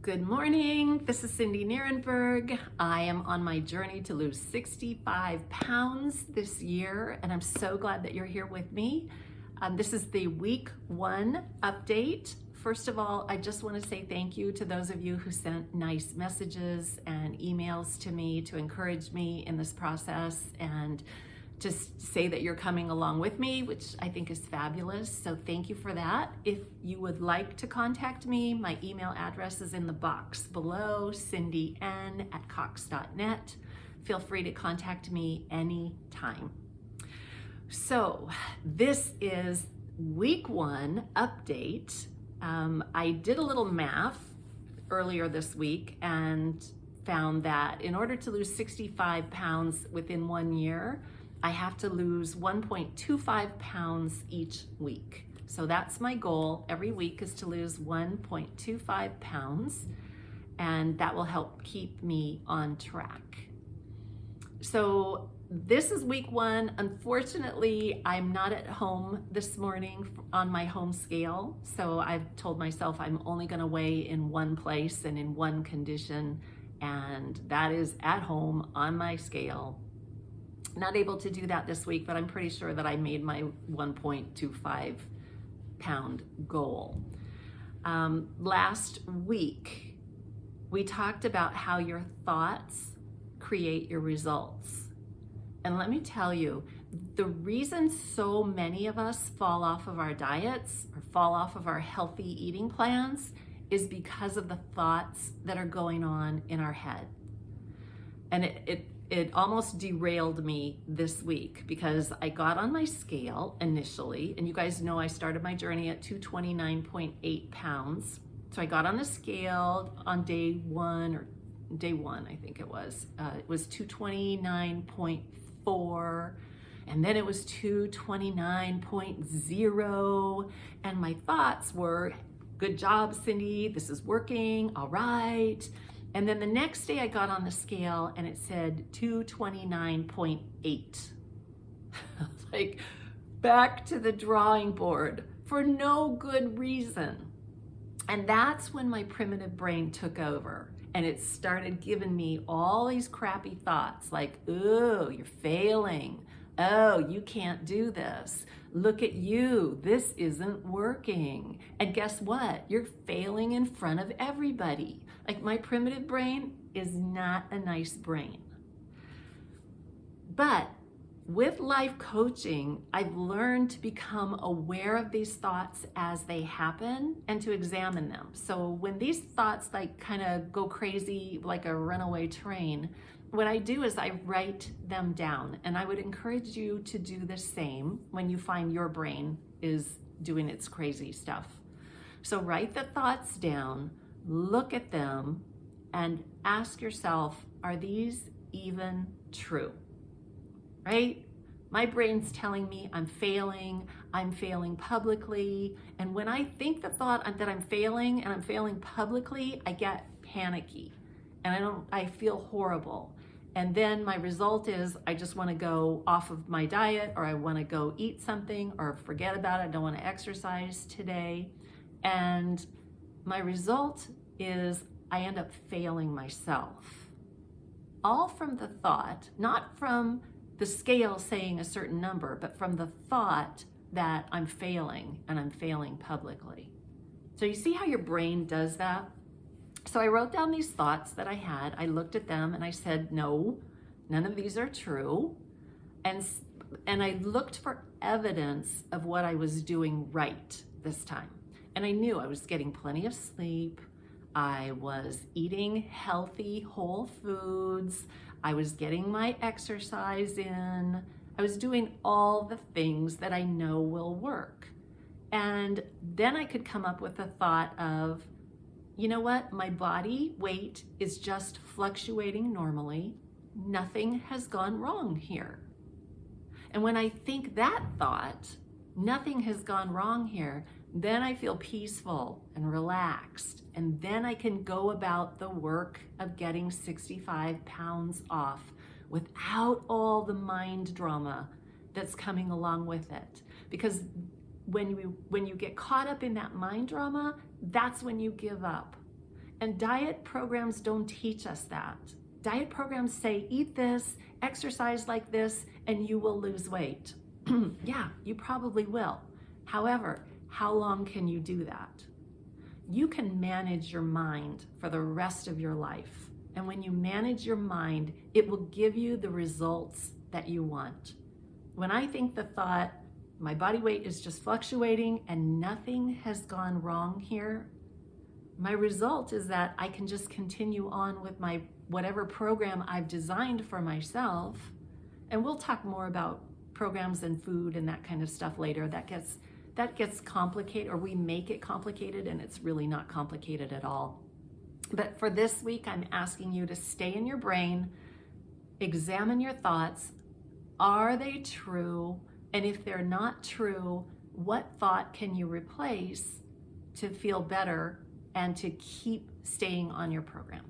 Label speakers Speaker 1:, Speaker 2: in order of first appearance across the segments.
Speaker 1: Good morning, this is Cindy Nierenberg. I am on my journey to lose 65 pounds this year, and I'm so glad that you're here with me. This is the week 1 update. First of all, I just want to say thank you to those of you who sent nice messages and emails to me to encourage me in this process and just say that you're coming along with me, which I think is fabulous. So thank you for that. If you would like to contact me, my email address is in the box below, cindyn@cox.net. Feel free to contact me anytime. So this is week 1 update. I did a little math earlier this week and found that in order to lose 65 pounds within 1 year, I have to lose 1.25 pounds each week. So that's my goal. Every week is to lose 1.25 pounds, and that will help keep me on track. So this is week 1. Unfortunately, I'm not at home this morning on my home scale. So I've told myself I'm only gonna weigh in one place and in one condition, and that is at home on my scale. Not able to do that this week, but I'm pretty sure that I made my 1.25 pound goal. Last week, we talked about how your thoughts create your results. And let me tell you, the reason so many of us fall off of our diets or fall off of our healthy eating plans is because of the thoughts that are going on in our head. And it almost derailed me this week because I got on my scale initially, and you guys know I started my journey at 229.8 pounds. So I got on the scale on day one, I think it was 229.4, and then it was 229.0, and my thoughts were, good job, Cindy, this is working, all right. And then the next day I got on the scale and it said 229.8. Like back to the drawing board for no good reason. And that's when my primitive brain took over and it started giving me all these crappy thoughts like, oh, you're failing. Oh, you can't do this. Look at you, this isn't working. And guess what? You're failing in front of everybody. Like my primitive brain is not a nice brain. But with life coaching, I've learned to become aware of these thoughts as they happen and to examine them. So when these thoughts like kind of go crazy like a runaway train, what I do is I write them down, and I would encourage you to do the same when you find your brain is doing its crazy stuff. So write the thoughts down, look at them, and ask yourself, are these even true? Right? My brain's telling me I'm failing publicly, and when I think the thought that I'm failing and I'm failing publicly, I get panicky and I feel horrible. And then my result is I just want to go off of my diet, or I want to go eat something, or forget about it. I don't want to exercise today. And my result is I end up failing myself. All from the thought, not from the scale saying a certain number, but from the thought that I'm failing and I'm failing publicly. So you see how your brain does that? So I wrote down these thoughts that I had. I looked at them and I said, no, none of these are true. And I looked for evidence of what I was doing right this time. And I knew I was getting plenty of sleep. I was eating healthy, whole foods. I was getting my exercise in. I was doing all the things that I know will work. And then I could come up with a thought of, you know what? My body weight is just fluctuating normally. Nothing has gone wrong here. And when I think that thought, nothing has gone wrong here, then I feel peaceful and relaxed. And then I can go about the work of getting 65 pounds off without all the mind drama that's coming along with it. Because when you get caught up in that mind drama, that's when you give up. And diet programs don't teach us that. Diet programs say, eat this, exercise like this, and you will lose weight. Yeah, you probably will. However, how long can you do that? You can manage your mind for the rest of your life. And when you manage your mind, it will give you the results that you want. When I think the thought, my body weight is just fluctuating and nothing has gone wrong here, my result is that I can just continue on with my whatever program I've designed for myself. And we'll talk more about programs and food and that kind of stuff later. That gets complicated, or we make it complicated, and it's really not complicated at all. But for this week, I'm asking you to stay in your brain, examine your thoughts. Are they true? And if they're not true, what thought can you replace to feel better and to keep staying on your program?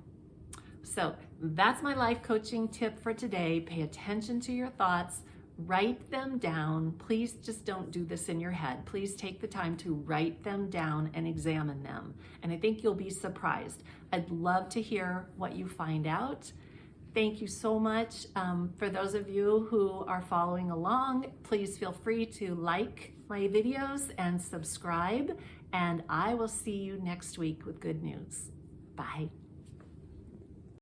Speaker 1: So that's my life coaching tip for today. Pay attention to your thoughts, write them down. Please just don't do this in your head. Please take the time to write them down and examine them. And I think you'll be surprised. I'd love to hear what you find out. Thank you so much. For those of you who are following along, please feel free to like my videos and subscribe. And I will see you next week with good news. Bye.